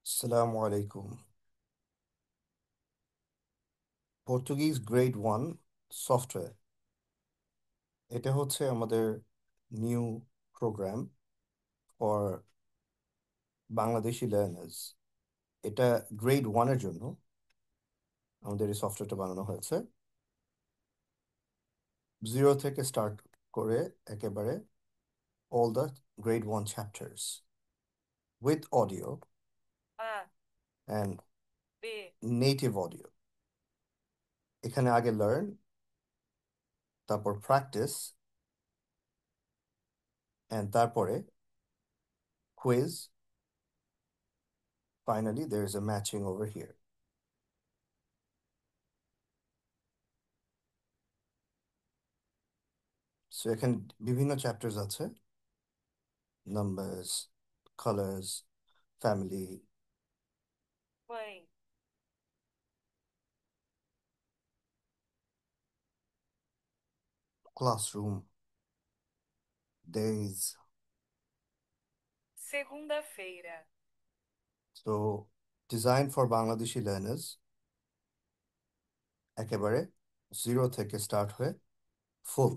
আসসালামু আলাইকুম। Portuguese grade 1 software, এটা হচ্ছে আমাদের new programme for Bangladeshi learners. এটা গ্রেড 1-এর জন্য আমাদের এই সফটওয়্যারটা বানানো হয়েছে। 0 থেকে স্টার্ট করে একেবারে all the grade 1 chapters with audio A, and B, native audio. এখানে আগে লার্ন, তারপর প্র্যাকটিস, অ্যান্ড তারপরে quiz, finally there is a matching over here. So এখানে বিভিন্ন চ্যাপ্টার্স আছে: numbers, colours, family, mãe. Classroom, days. Segunda-feira. So design for Bangladeshi learners, একেবারে 0 থেকে start হয়ে ফুল